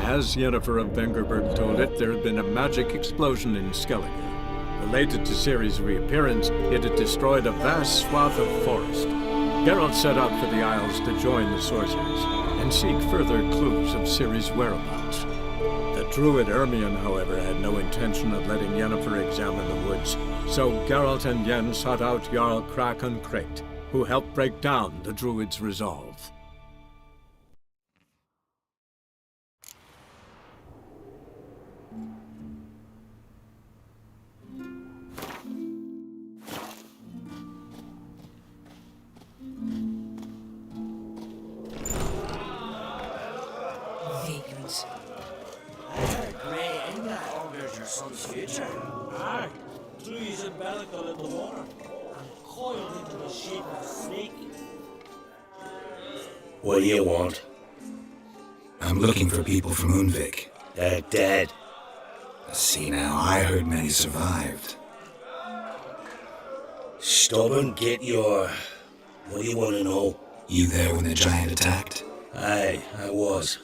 As Yennefer of Vengerberg told it, there had been a magic explosion in Skellige. Related to Ciri's reappearance, it had destroyed a vast swath of forest. Geralt set out for the Isles to join the sorcerers and seek further clues of Ciri's whereabouts. The druid Ermion, however, had no intention of letting Yennefer examine the woods, so Geralt and Yen sought out Jarl Krakon Krayt, who helped break down the druid's resolve. Vagrants. Grey Inga augurs your son's future. Aye, trees and bellicle in the water, and coiled into the shape of a snake. What do you want? I'm looking for people from Unvik. They're dead. See now, I heard many survived. Stubborn, get your... What do you want to know? You there when the giant attacked? Aye, I was.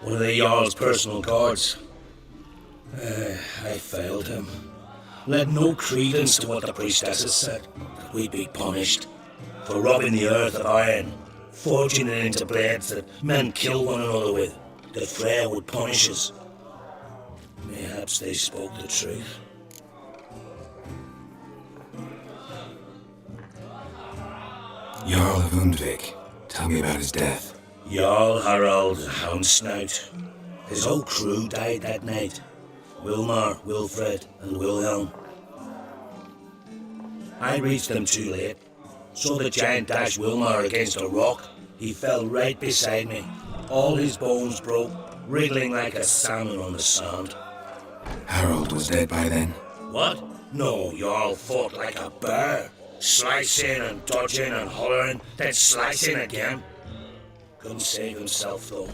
One of the Jarl's personal guards. I failed him. Led no credence to what the priestesses said, that we'd be punished for robbing the earth of iron, forging it into blades that men kill one another with, that Freya would punish us. Mayhaps they spoke the truth. Jarl of Undvik. Tell me about his death. Jarl Harald Houndsnout. His whole crew died that night. Wilmar, Wilfred, and Wilhelm. I reached them too late. Saw the giant dash Wilmar against a rock. He fell right beside me. All his bones broke, wriggling like a salmon on the sand. Harold was dead by then? What? No, Jarl fought like a bear. Slicing and dodging and hollering, then slicing again. Couldn't save himself though.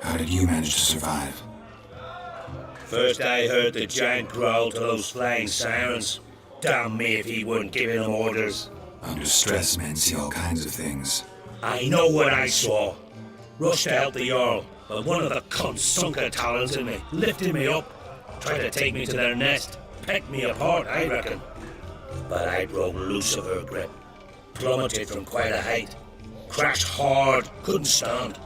How did you manage to survive? First I heard the giant growl to those flying sirens. Damn me if he weren't giving them orders. Under stress, men see all kinds of things. I know what I saw. Rushed to help the Jarl, but one of the cunts sunk her talons in me, lifted me up. Tried to take me to their nest, pecked me apart, I reckon. But I broke loose of her grip, plummeted from quite a height, crashed hard, couldn't stand.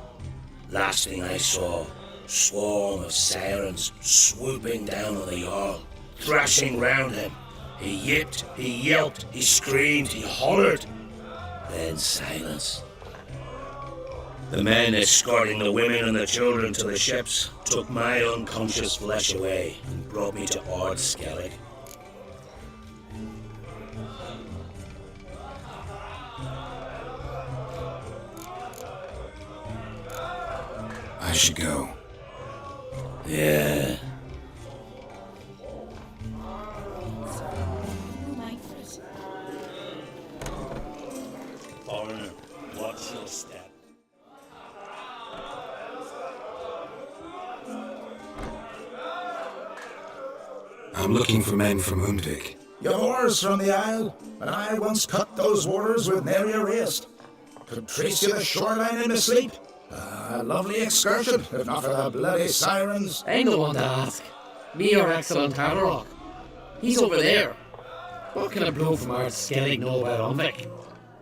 Last thing I saw, swarm of sirens swooping down on the Jarl, thrashing round him. He yipped, he yelped, he screamed, he hollered. Then silence. The men escorting the women and the children to the ships took my unconscious flesh away and brought me to Ord Skellig. I should go. Yeah. Foreigner, watch your step. I'm looking for men from Undvik. Your wars from the Isle, and I once cut those waters with nary a waste. Could trace you the shoreline in my sleep. A lovely excursion, if not for the bloody sirens. I'm the one to ask. Me or excellent Havarok. He's over there. What can a blow from our Skellig know about Unvik?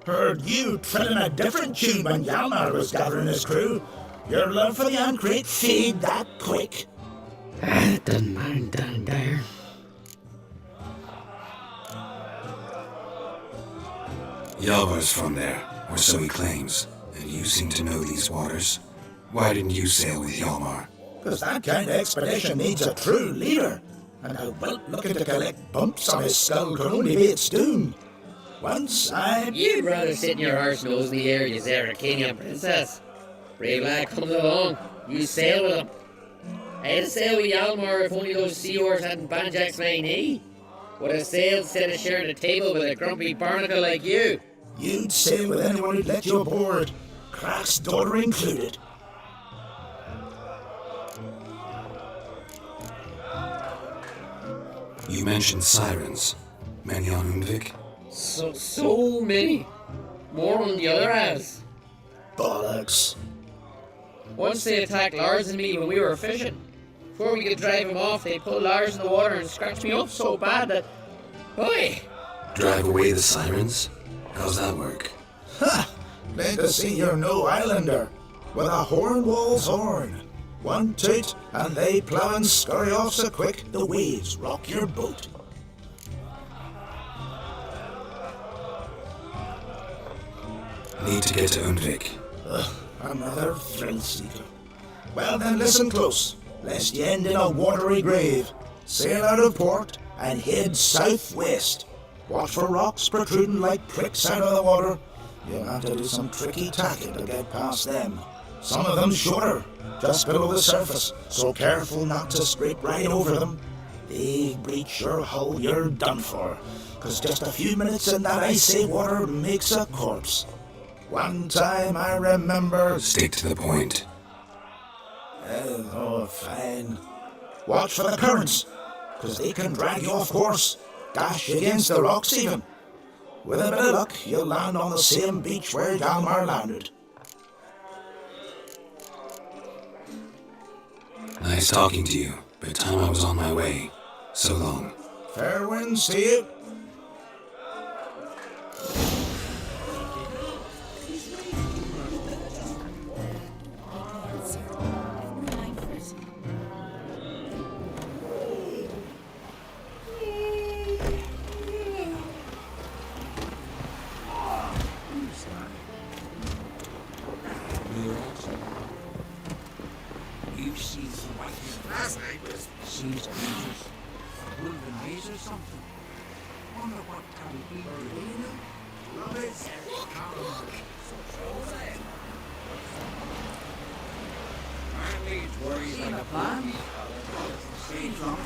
Heard you trilling a different tune when Hjalmar was gathering his crew. Your love for the Ancrate fade that quick. It doesn't mind down there. Yalvar's from there, or so he claims, and you seem to know these waters. Why didn't you sail with Hjalmar? Because that kind of expedition needs a true leader, and a whelp looking to collect bumps on his skull could only be its doom. Once You'd rather sit in your horse nose in the air, you Zeracanian princess. Brave lad comes along, you sail with him. I'd sail with Hjalmar if only those seahorse hadn't banjaxed my knee. Would have sailed instead of sharing a table with a grumpy barnacle like you. You'd sail with anyone who'd let you aboard, Crack's daughter included. You mentioned sirens. Many on Undvik? So many. more than the other isles. Bollocks. Once they attacked Lars and me when we were fishing. Before we could drive them off, they pulled Lars in the water and scratched me up so bad that... Oi! Drive away the sirens? How's that work? Ha! Glad to see you're no islander. With a hornwall's horn. One toot, and they plough and scurry off so quick the waves rock your boat. Need to get to Undvik. Another thrill seeker. Well then, listen close, lest ye end in a watery grave. Sail out of port and head southwest. Watch for rocks protruding like pricks out of the water. You'll have to do some tricky tacking to get past them. Some of them shorter, just below the surface, so careful not to scrape right over them. They breach your hull, you're done for, 'cause just a few minutes in that icy water makes a corpse. One time I remember... Stick to the point. Oh, fine. Watch for the currents, 'cause they can drag you off course, dash against the rocks even. With a bit of luck, you'll land on the same beach where Hjalmar landed. Nice talking to you, but time I was on my way. So long. Fair winds to you. You see what last night was seems dangerous. Wolven maze or something. Wonder what can be doing. Seen a plan? Seems wrong.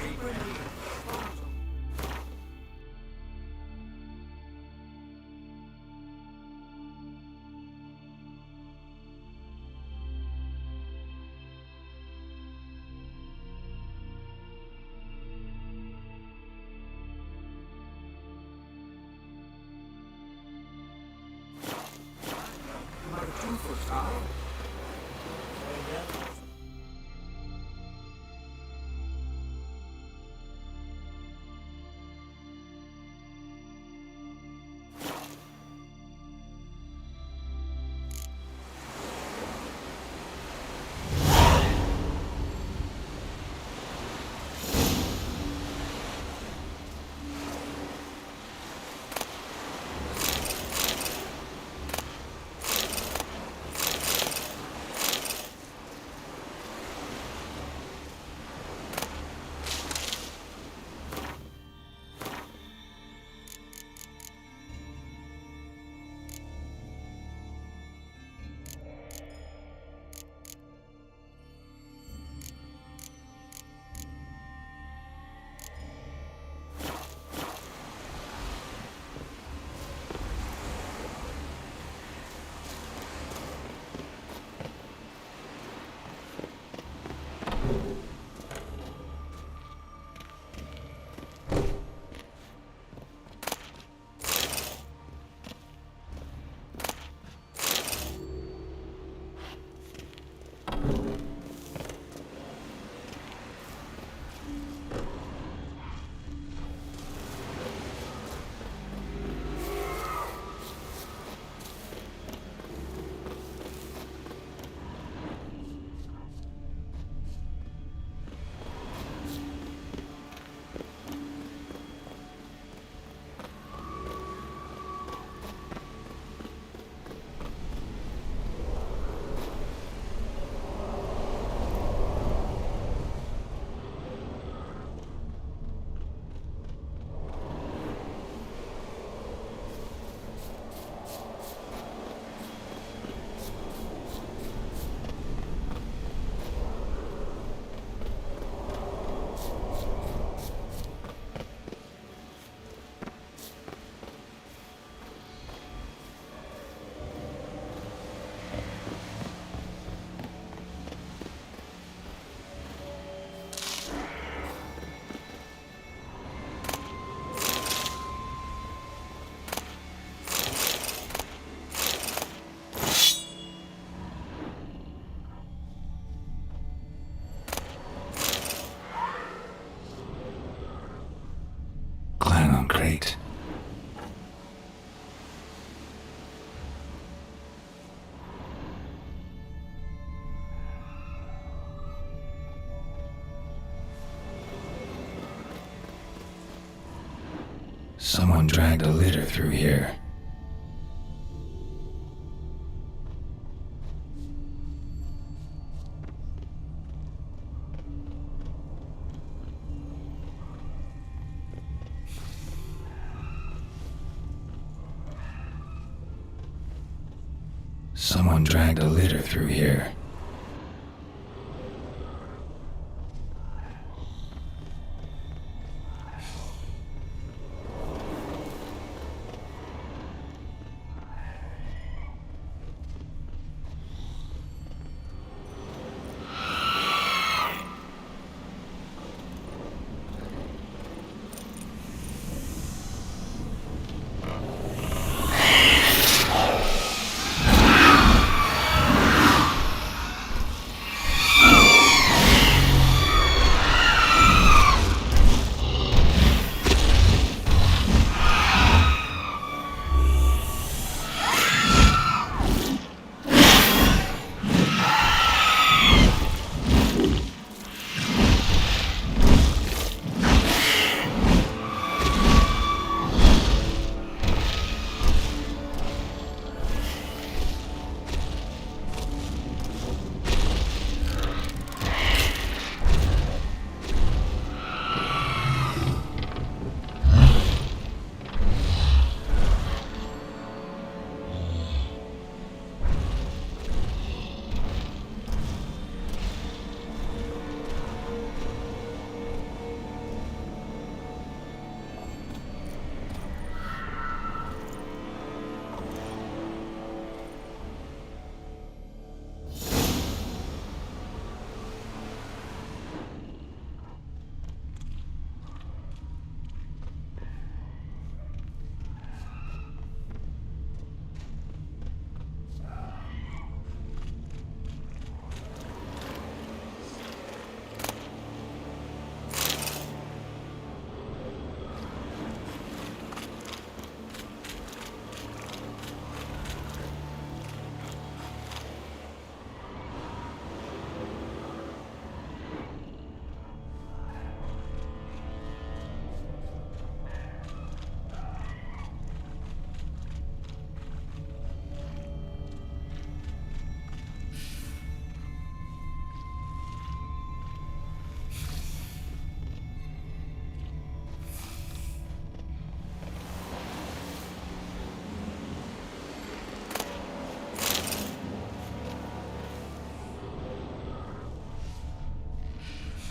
crate. Someone dragged a litter through here. Someone dragged a litter through here.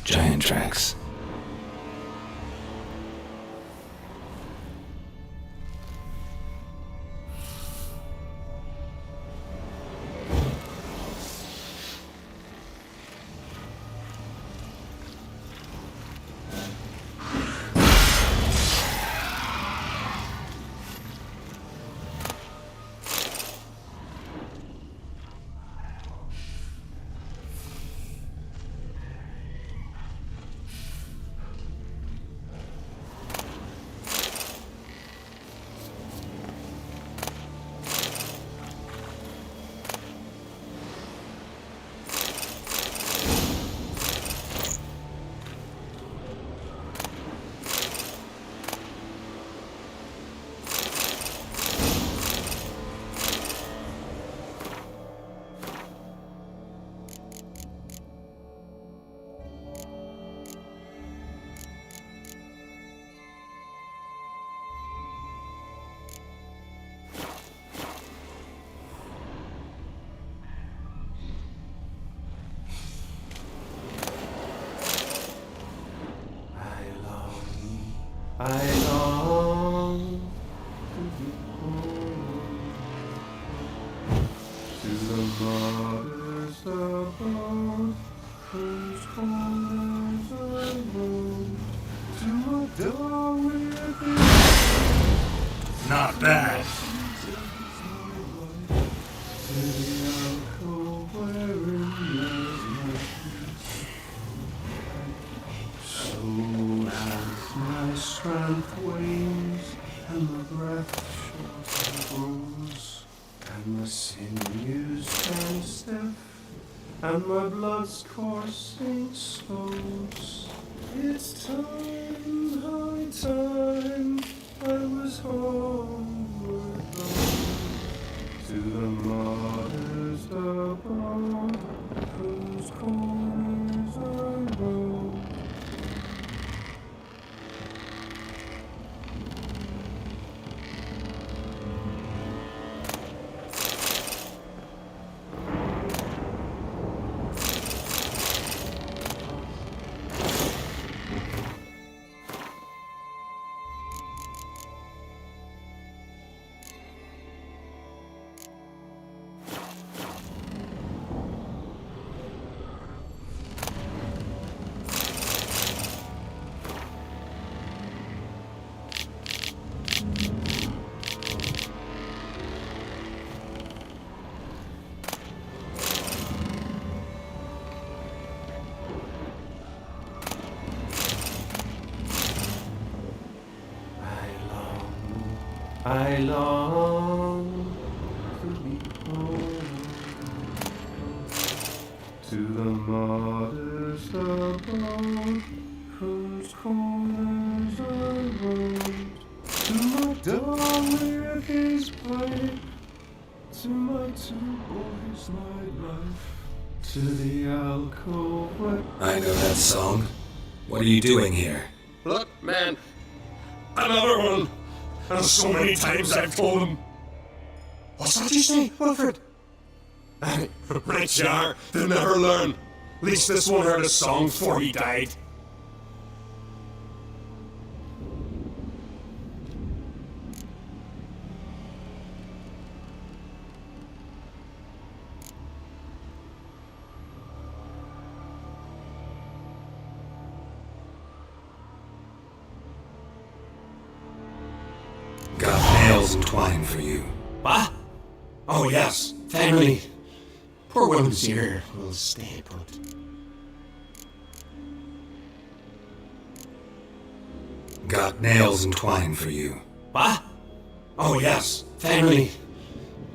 Giant tracks. Not bad. Strength dreams, and my breath short and grows, and my sinews turn stiff, and my blood's coursing slows. It's time, high time, I was homeward bound, to the martyrs above, whose corners I rode. I long to be home, to the martyrs above, whose corners I rode, to my dog with his pipe, to my two boys' nightlife, to the alcove where... I know that song. What are you doing here? Look, man. Another one. And so many times I've told him. What's that you say, Wilfred? Right you are. They'll never learn. At least this one heard a song before he died. Got nails and twine for you. What? Oh yes, finally. Poor woman's here will stay put. Got nails and twine for you. What? Oh yes, finally.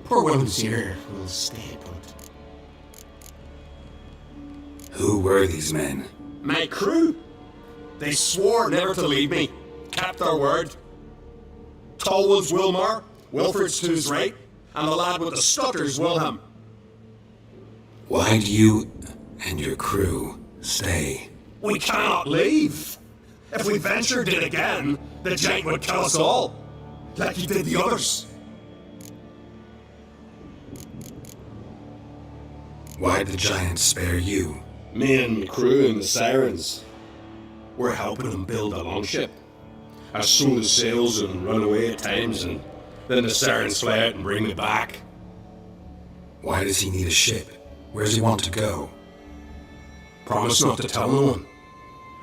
Poor woman's here will stay put. Who were these men? My crew. They swore never to leave me. Kept their word. Tall one's Wilmar, Wilfred's to his right, and the lad with the stutter's Wilhelm. Why do you and your crew stay? We cannot leave. If we ventured it again, the giant would kill us all, like he did the others. Why'd the giant spare you? Me and my crew and the sirens. We're helping him build a longship. I sew the sails and run away at times, and then the sirens fly out and bring me back. Why does he need a ship? Where does he want to go? Promise not to tell no one.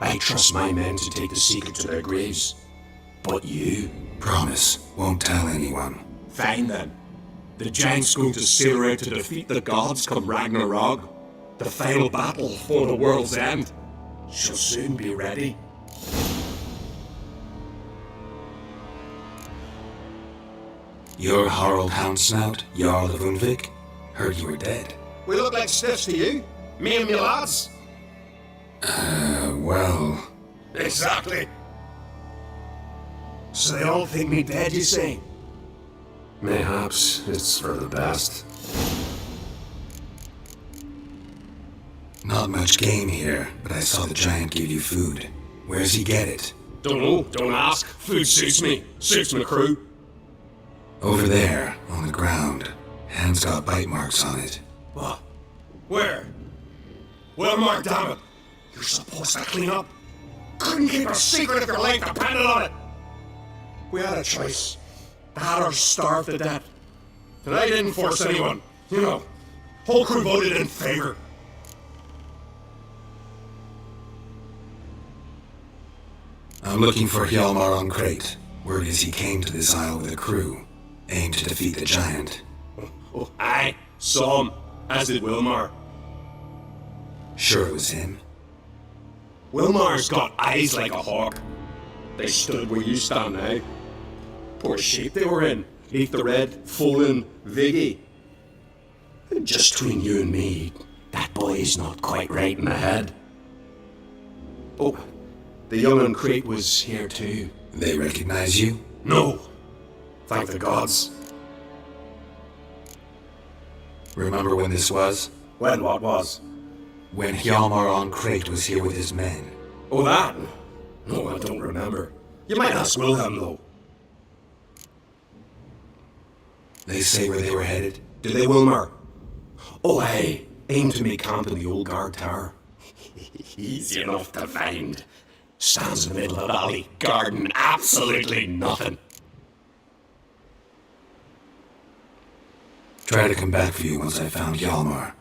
I trust my men to take the secret to their graves. But you? Promise, won't tell anyone. Fine then. The giant's going to sail out to defeat the gods come Ragnarok. The final battle for the world's end. She'll soon be ready. You're Harald Houndsnout, Jarl of Unvik? Heard you were dead. We look like stiffs to you? Me and me lads? Well... Exactly. So they all think me dead, you say? Mayhaps it's for the best. Not much game here, but I saw the giant give you food. Where's he get it? Don't know, don't ask. Food suits me, suits my crew. Over there, on the ground. Hand's got bite marks on it. What? Where? Well, Mark, damn it. You're supposed to clean up. Couldn't keep a secret if your life depended on it. We had a choice. That or starve to death. And I didn't force anyone. You know, whole crew voted in favor. I'm looking for Hjalmar on Crate. Word is he came to this isle with a crew, aimed to defeat the giant. Oh, aye, saw him, as did Wilmar. Sure it was him? Wilmar's got eyes like a hawk. They stood where you stand now. Poor shape they were in. Leaf the Red, Folin, Viggy. And just between you and me, that boy's not quite right in the head. Oh, the young un Crate was here too. They recognize you? No. Thank the gods. Remember when this was? When what was? When Hjalmar on Crate was here with his men. Oh, that? No, I don't remember. You might ask Wilhelm, though. They say where they were headed? Did they, Wilmar? Oh, aye. Aim to make camp in the old guard tower. Easy enough to find. Stands in the middle of the alley, guarding absolutely nothing. Try to come back for you once I found Hjalmar.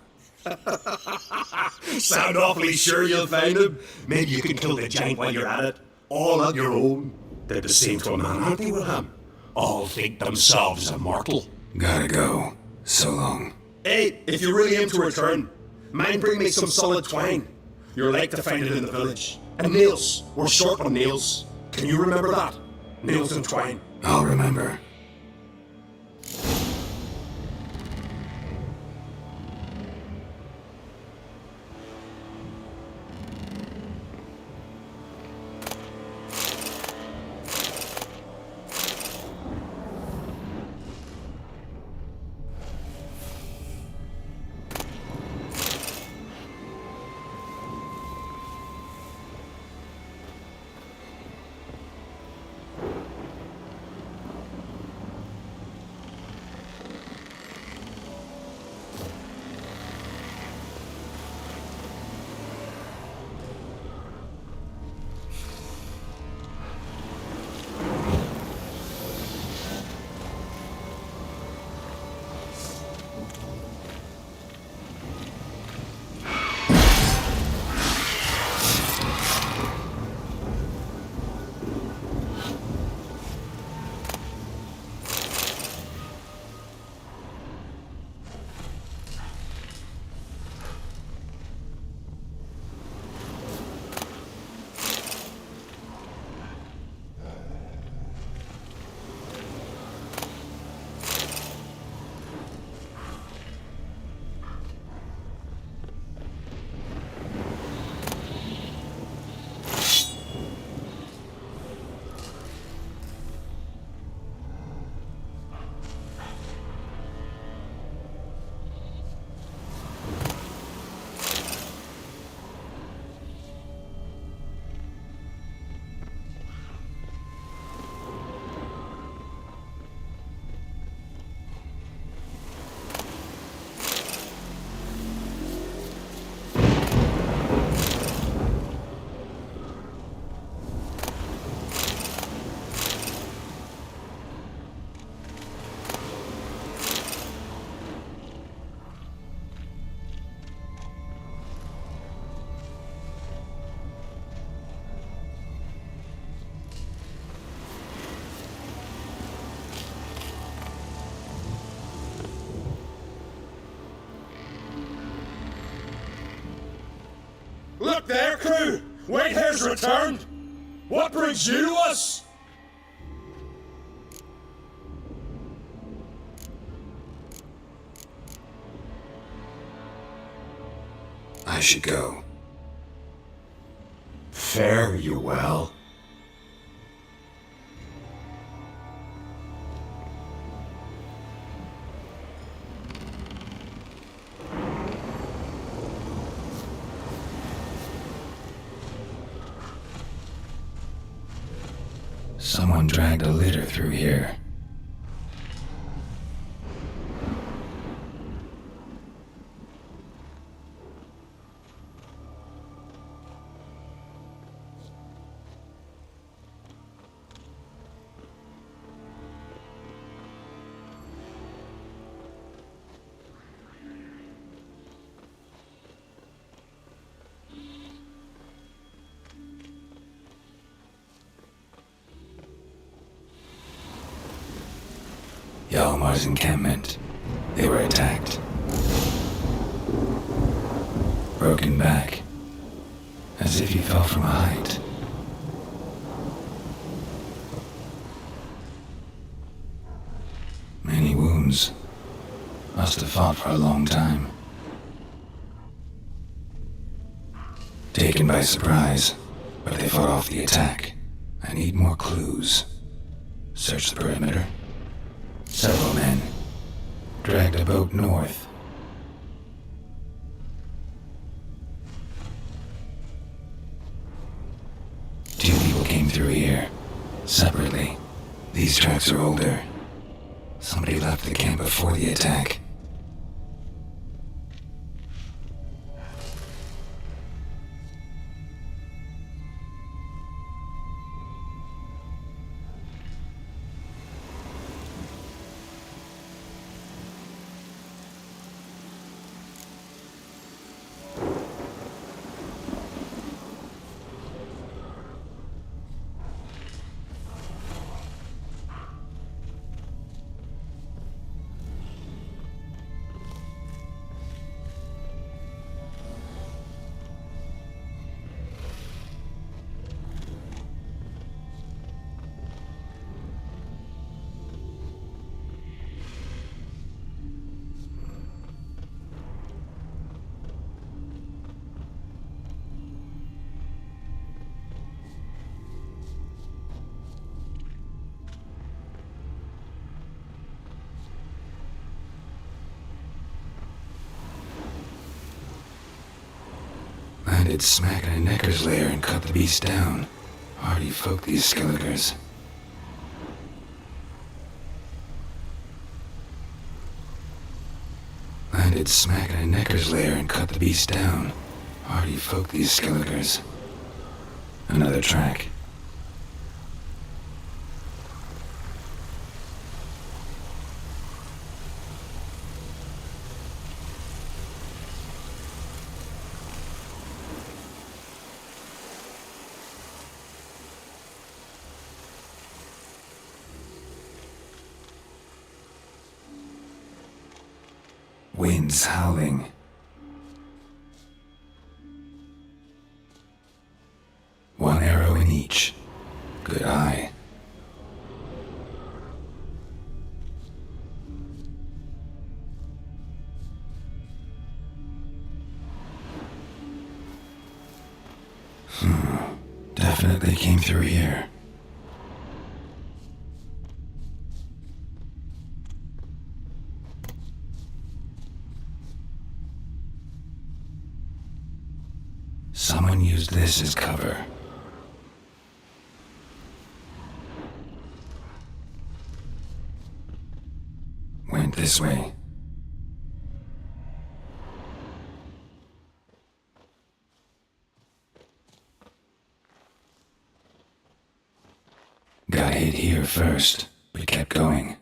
Sound awfully sure you'll find him. Maybe you can kill the giant while you're at it. All on your own. They're the same to a man, aren't they, Wilhelm? All think themselves immortal. Gotta go. So long. Hey, if you really aim to return, mind bring me some solid twine. You're like to find it in the village. And nails. We're short on nails. Can you remember that? Nails and twine. I'll remember. Look there, crew! Whitehair's returned! What brings you to us? I should go. Fare you well. Someone dragged a litter through here. Hjalmar's encampment. They were attacked. Broken back. As if he fell from a height. wounds. Must have fought for a long time. Taken by surprise, but they fought off the attack. I need more clues. Search the perimeter. Several men. Dragged a boat north. Two people came through here. Separately. These tracks are older. Somebody left the camp before the attack. Landed smack in a necker's lair and cut the beast down. Hardy folk, these Skelligers. Landed smack in a necker's lair and cut the beast down. Hardy folk, these Skelligers. Another track. Winds howling. One arrow in each. Good eye. Definitely came through here. Someone used this as cover. Went this way. Got hit here first, but kept going.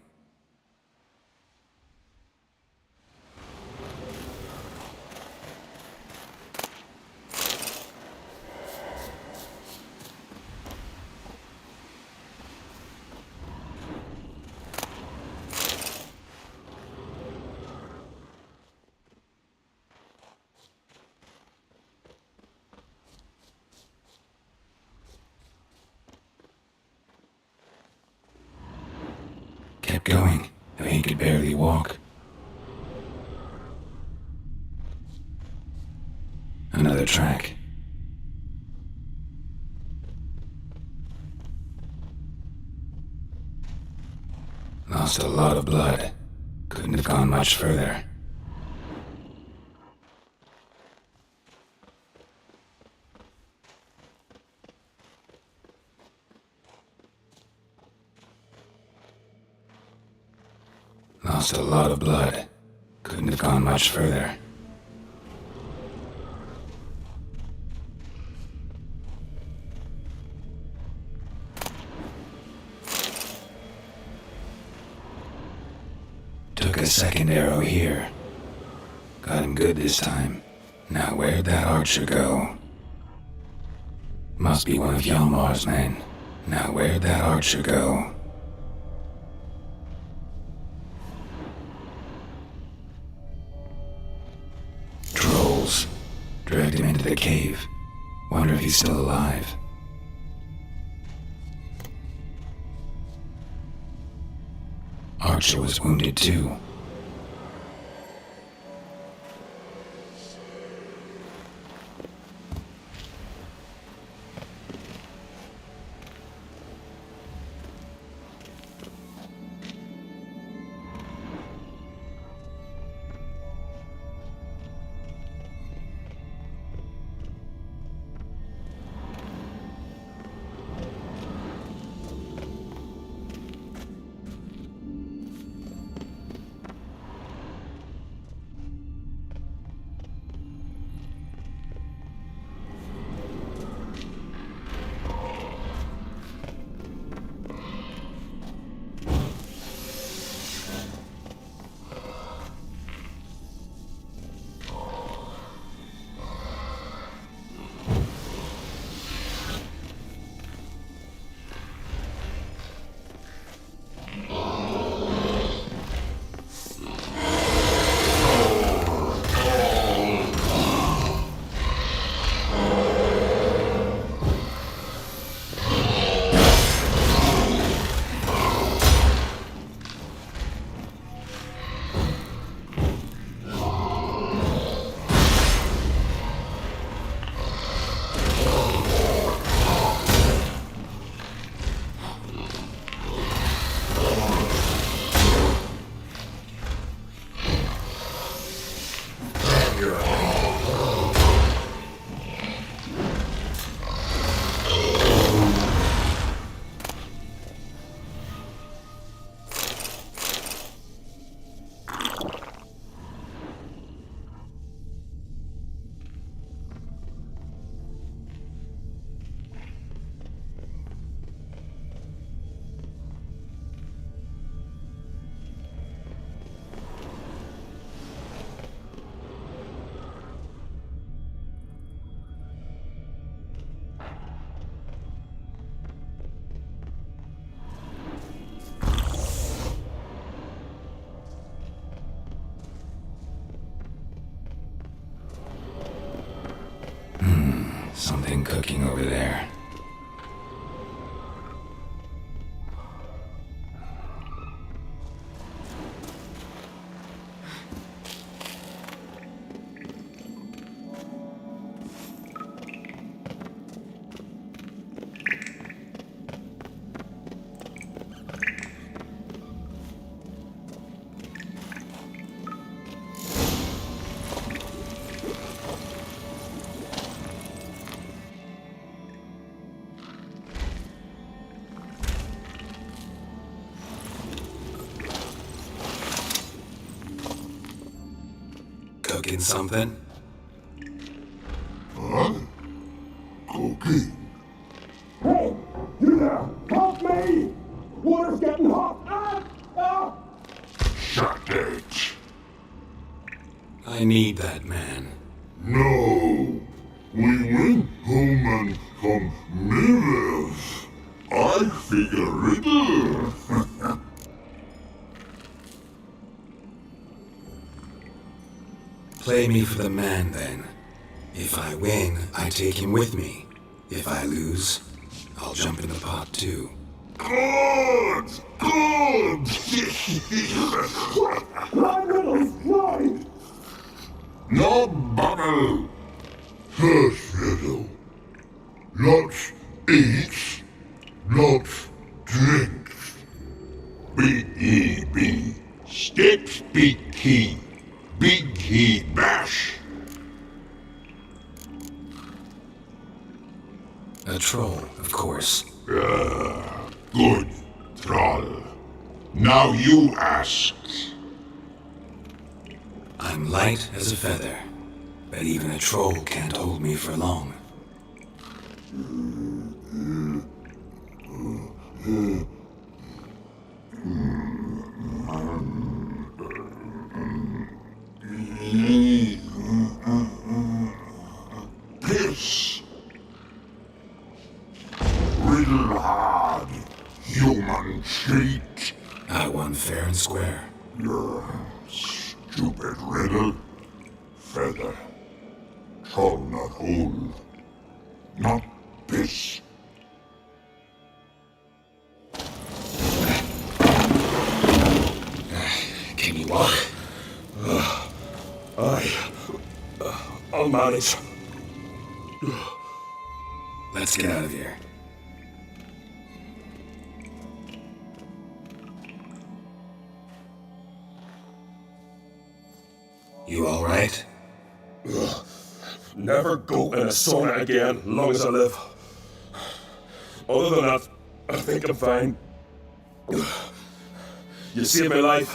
Kept going, though he could barely walk. Another track. Lost a lot of blood. Couldn't have gone much further. Lost a lot of blood. Couldn't have gone much further. Took a second arrow here. Got him good this time. Now where'd that archer go? Must be one of Hjalmar's men. Now where'd that archer go? Trolls. Dragged him into the cave. Wonder if he's still alive. Archer was wounded too. Something cooking over there. Cooking something? Huh? Cooking? Hey, you there! Help me! Water's getting hot! Shut it! I need that man. No! We went home and from mirrors. I figure riddle. Play me for the man, then. If I win, I take him with me. If I lose, I'll jump in the pot too. Good! Good! Nine riddles! Nine! No bubble! First riddle. Lots eats, lots drinks. B-E-B. Steps big key. Big key bash. A troll, of course. Good, troll. Now you ask. I'm light as a feather, but even a troll can't hold me for long. Piss. Riddle hard. Human cheat. I won fair and square. Stupid riddle. Feather. Troll not hold. Not piss. I'll manage. Let's get out of here. You all right? Never go in a sauna again, long as I live. Other than that, I think I'm fine. You saved my life.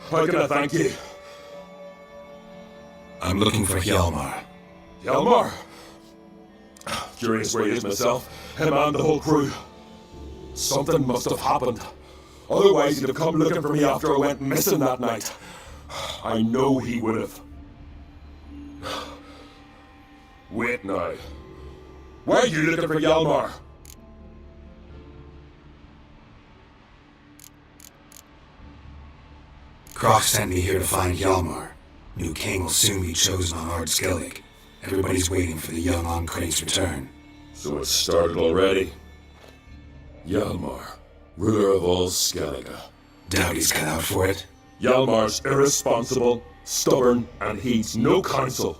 How can I thank you? I'm looking for Hjalmar. Hjalmar? Curious where he is myself. Him and the whole crew. Something must have happened. Otherwise he'd have come looking for me after I went missing that night. I know he would have. Wait now. Why are you looking for Hjalmar? Croc sent me here to find Hjalmar. New king will soon be chosen on Ard Skellig. Everybody's waiting for the young Ancrate's return. So it started already. Hjalmar, ruler of all Skellige. Doubt he's cut out for it. Hjalmar's irresponsible, stubborn, and heeds no counsel.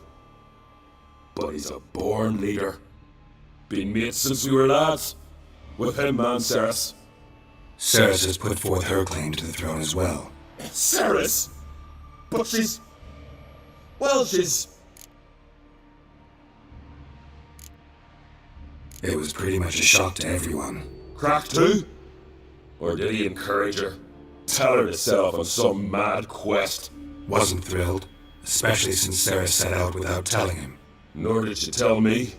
But he's a born leader. Been mates since we were lads. With him and Ceres. Ceres has put forth her claim to the throne as well. Ceres? But she's... Well, she's... It was pretty much a shock to everyone. Cracked too? Or did he encourage her? Tell her to set off on some mad quest? Wasn't thrilled, especially since Ceres set out without telling him. Nor did she tell me.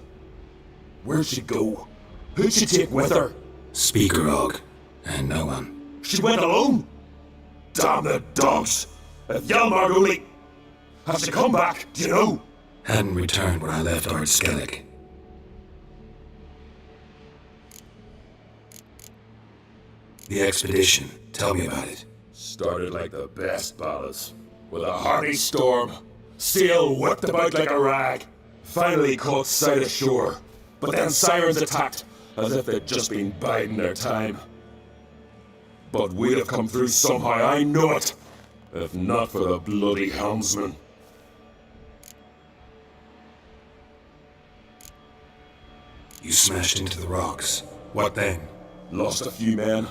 Where'd she go? Who'd she take with her? Speakerog, and no one. She went alone? Damn the dogs! If Hjalmar only... Has she come back, do you know? Hadn't returned when I left Ard Skellig. The expedition, tell me about it. Started like the best ballads. With a hearty storm. Sail whipped about like a rag. Finally caught sight of shore. But then sirens attacked, as if they'd just been biding their time. But we'd have come through somehow, I know it. If not for the bloody helmsman. You smashed into the rocks. What then? Lost a few men.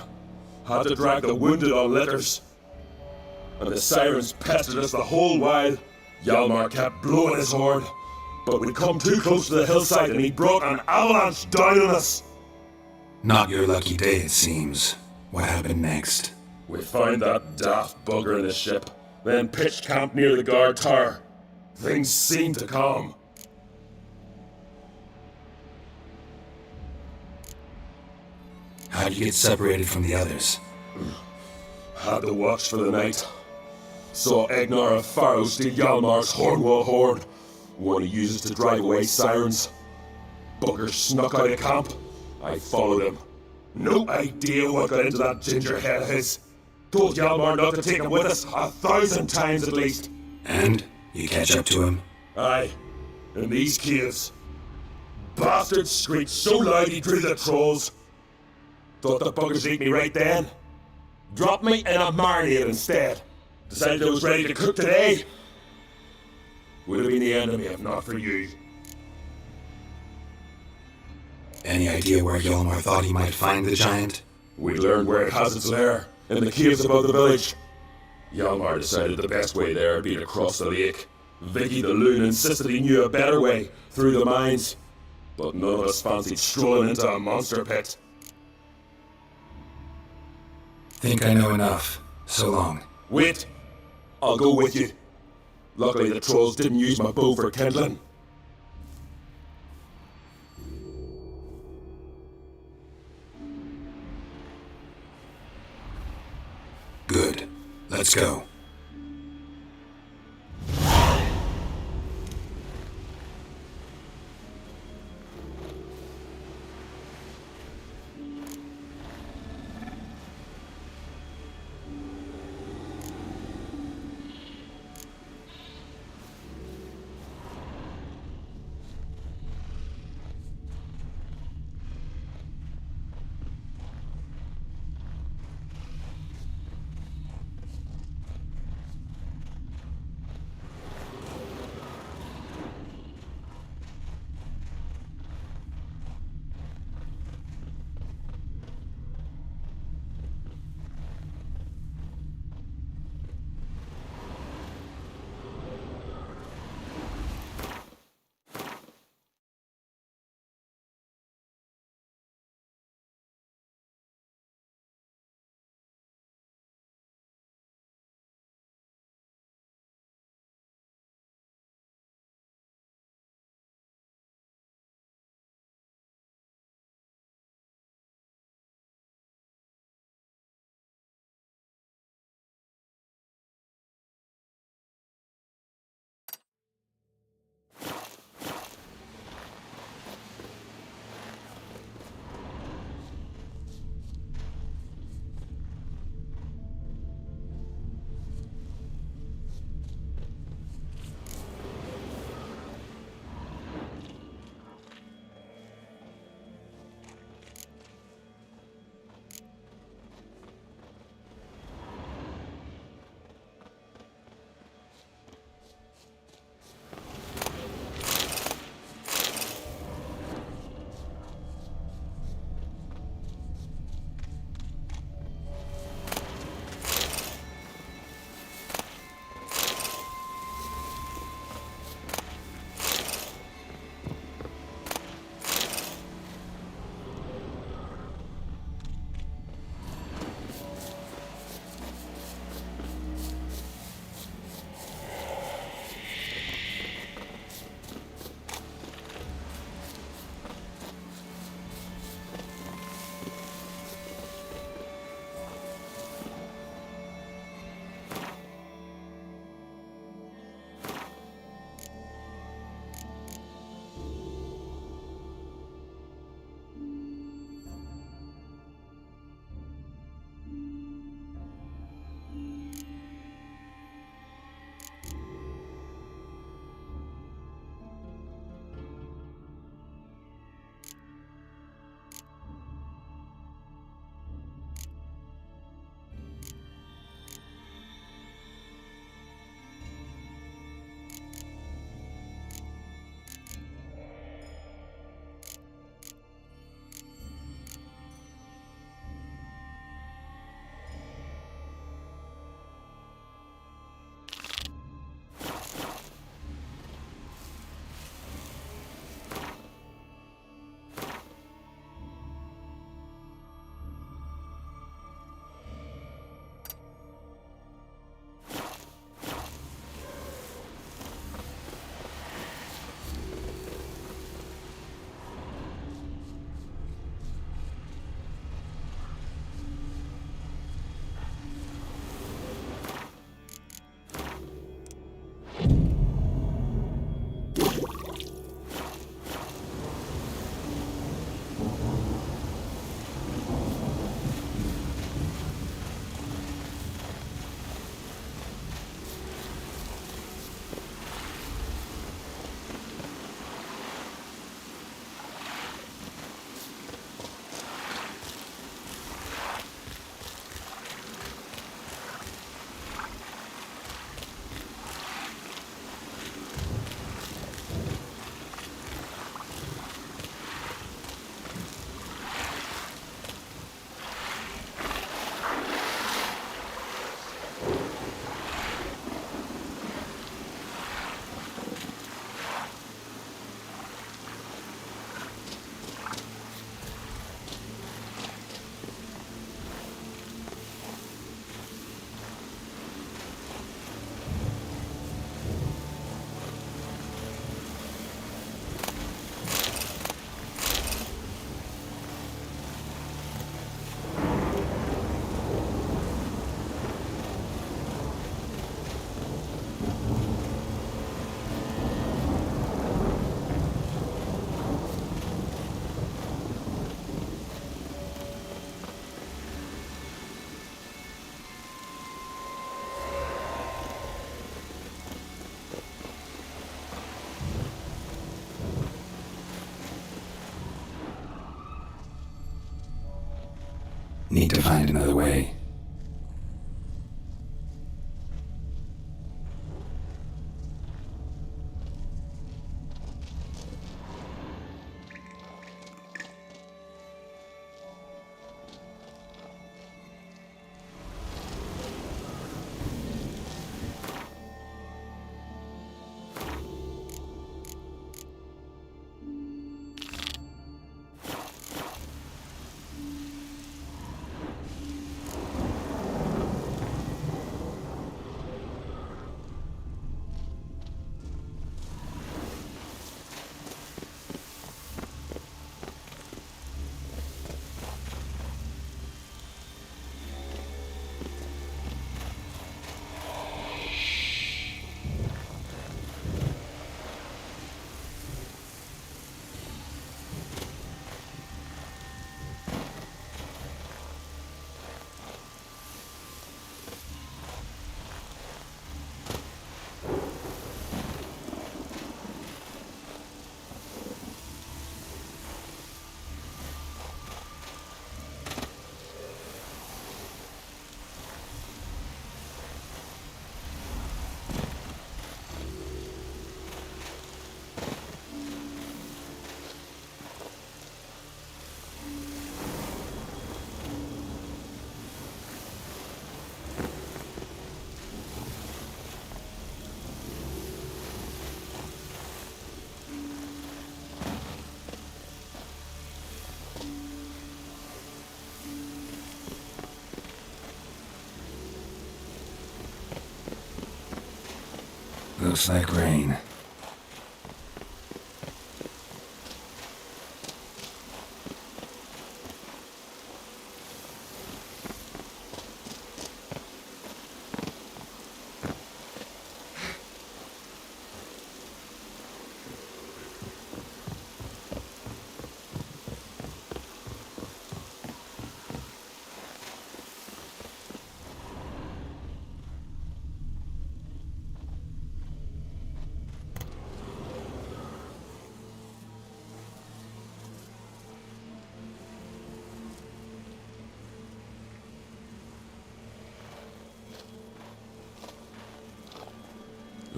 Had to drag the wounded on litters. And the sirens pestered us the whole while. Hjalmar kept blowing his horn. But we'd come too close to the hillside and he brought an avalanche down on us. Not your lucky day, it seems. What happened next? We found that daft bugger in his ship, then pitched camp near the guard tower. Things seemed to calm. How'd you get separated from the others? Had to watch for the night. Saw Egnar of Pharaoh steal Hjalmar's Hornwall horn, one he uses to drive away sirens. Bugger snuck out of camp. I followed him. No idea what got into that ginger head of his. Told Hjalmar not to take him with us 1,000 times at least. And? You catch up to him? Aye. In these caves. Bastard screeched so loud he drew the trolls. Thought the buggers ate me right then. Dropped me in a marinade instead. Decided I was ready to cook today. Would have been the end of me if not for you. Any idea where Hjalmar thought he might find the giant? We learned where it has its lair, in the caves above the village. Hjalmar decided the best way there would be to cross the lake. Vicky the loon insisted he knew a better way, through the mines. But none of us fancied strolling into a monster pit. Think I know enough. So long. Wait! I'll go with you. Luckily the trolls didn't use my bow for kindling. Good. Let's go. find another way. Looks like rain.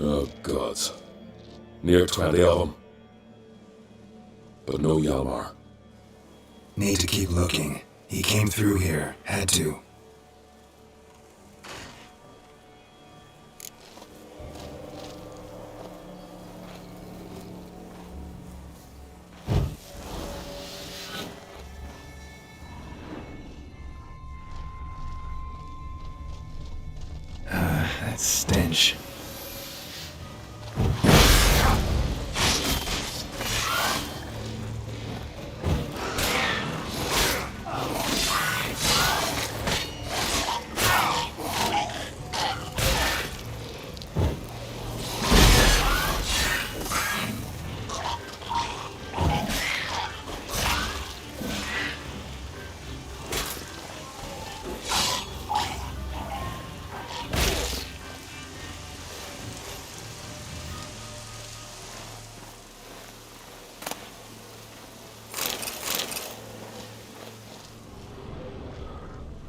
Oh, gods. Near 20 of them. But no Yalmar. Need to keep looking. He came through here. Had to. That stench.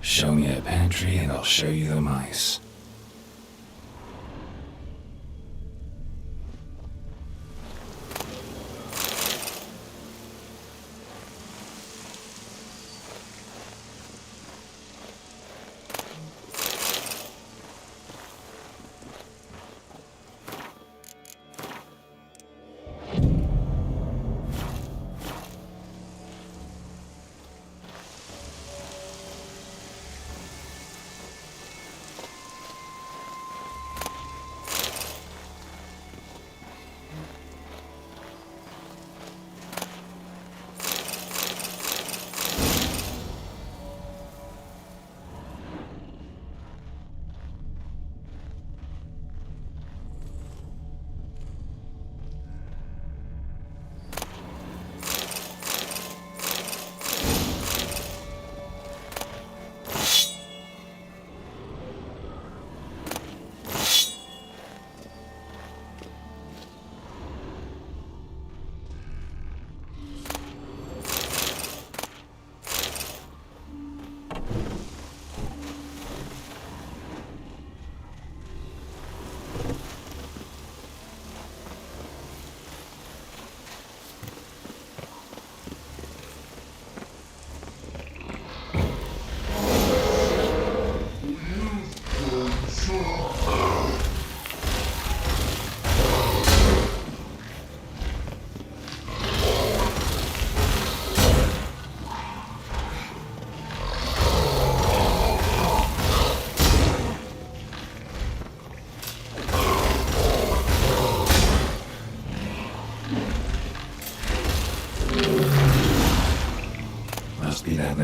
Show me a pantry and I'll show you the mice.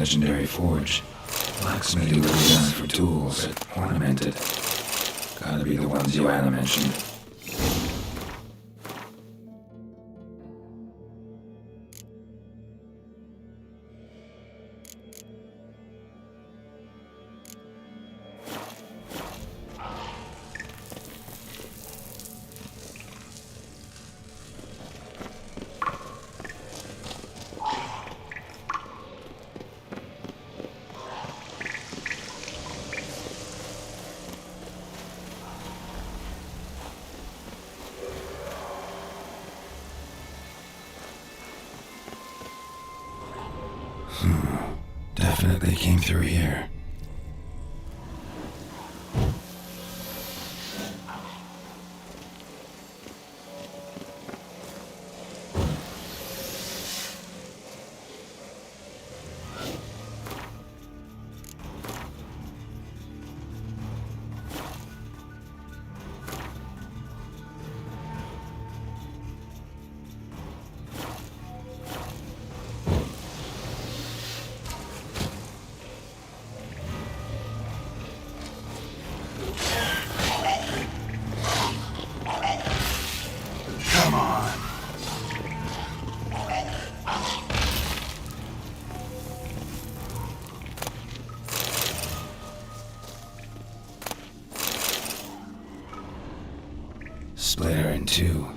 legendary forge. Blacksmithy was designed for tools, ornamented. Gotta be the ones Joanna mentioned. Definitely came through here. Come on. Split her in two.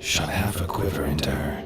Shot half a quiver into her.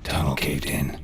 Tunnel caved in.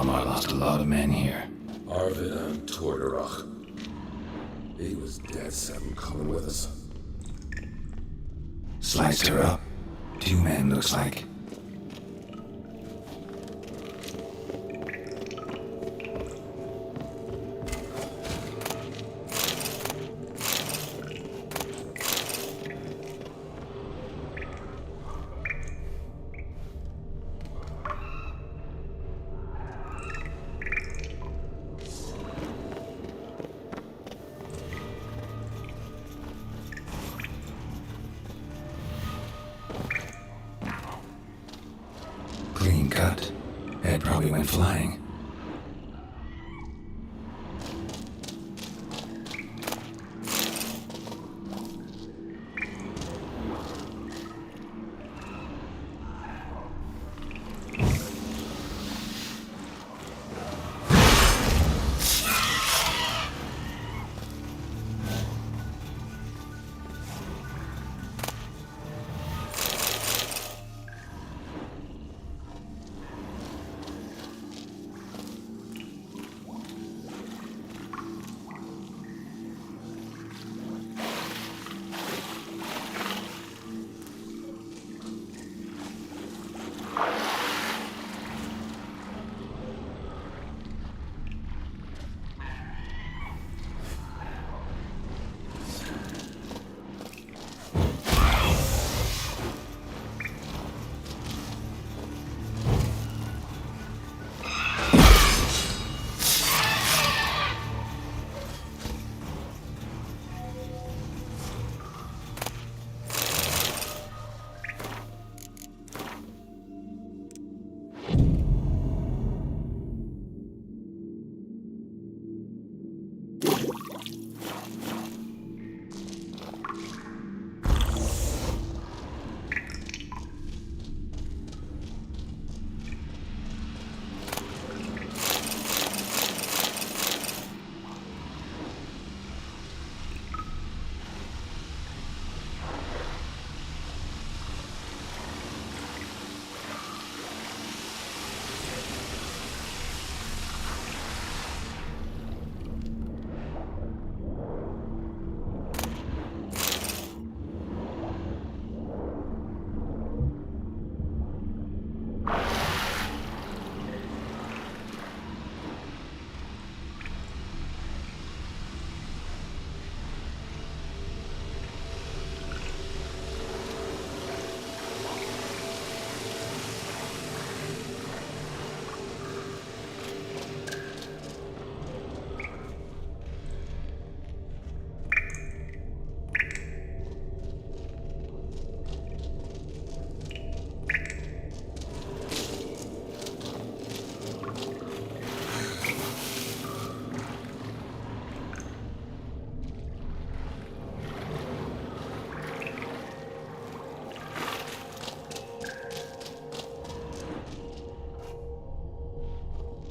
Hjalmar lost a lot of men here. Arvid and Torderach. He was dead set on coming with us. Sliced her up. 2 men, looks like. Clean cut. Head probably went flying.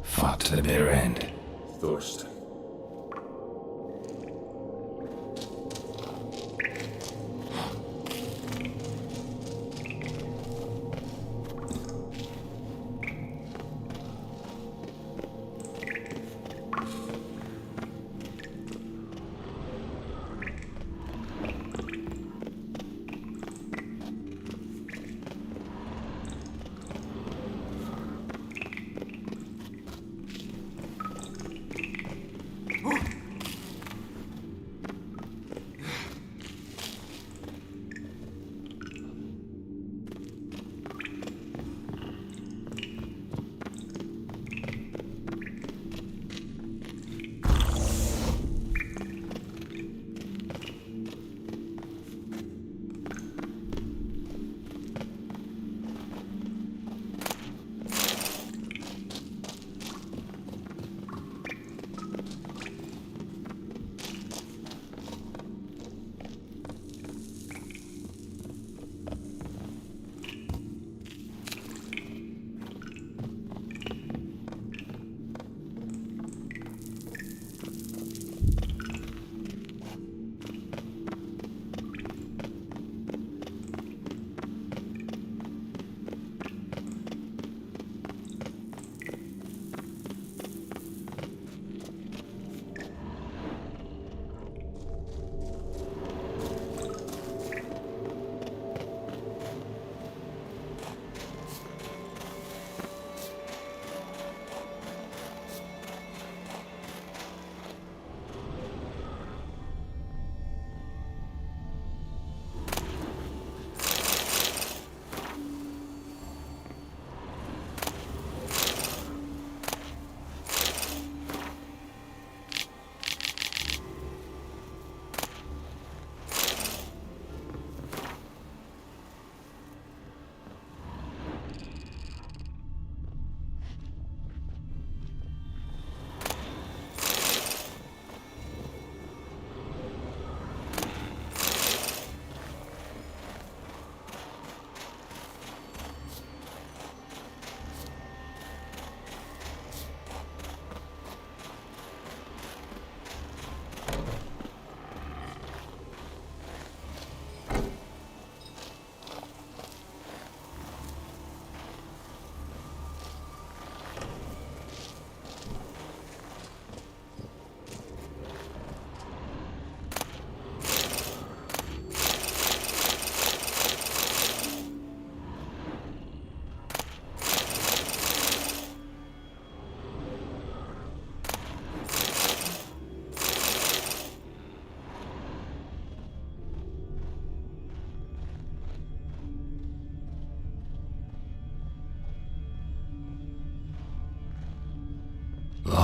Fought to the bitter end. Thorsten.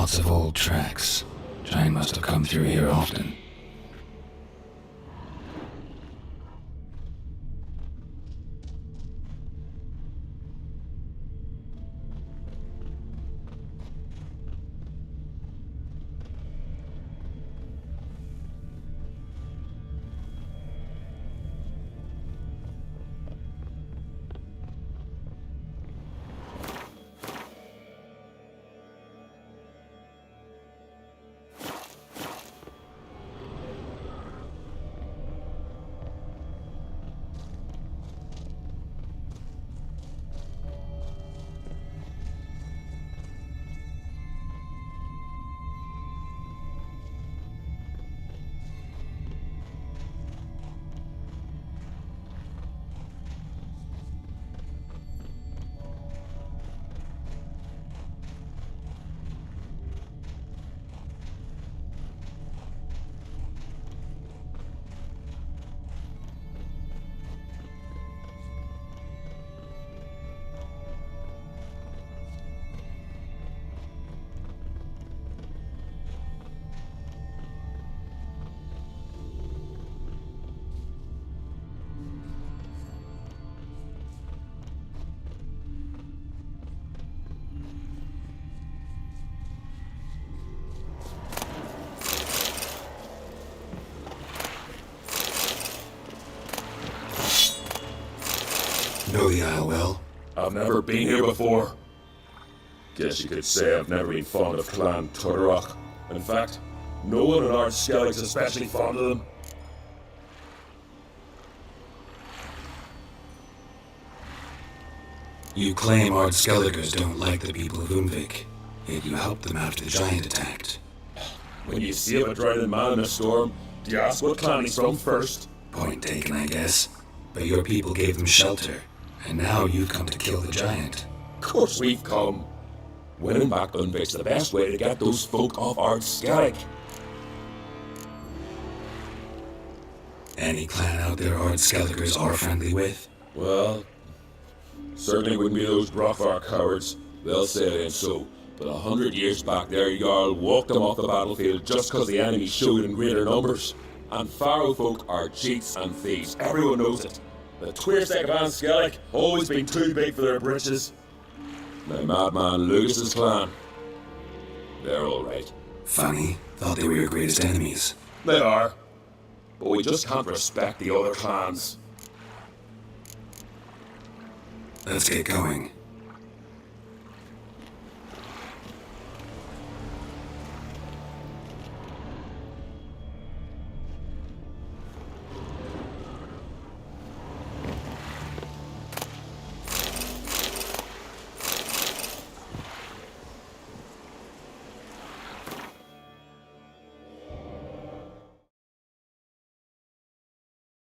Lots of old tracks. Giant must have come through here often. Know the Isle well? I've never been here before. Guess you could say I've never been fond of Clan Tudorach. In fact, no one in our Skellig's especially fond of them. You claim Ard Skelligers don't like the people of Unvik, yet you helped them after the giant attacked. When you see a drowning man in a storm, do you ask what clan he's from first? Point taken, I guess. But your people gave them shelter, and now you've come to kill the giant. Of course we've come. Winning back Unvik's the best way to get those folk off Ard Skellig. Any clan out there Ard Skelligers are friendly with? Well, certainly wouldn't be those Brothvar cowards. They'll say it ain't so. But 100 years back their Jarl walked them off the battlefield just because the enemy showed in greater numbers. And Pharaoh folk are cheats and thieves. Everyone knows it. The Twirsec of An Skellig always been too big for their britches. My madman Lucas's clan, they're all right. Funny, thought they were your greatest enemies. They are. But we just can't respect the other clans. Let's get going.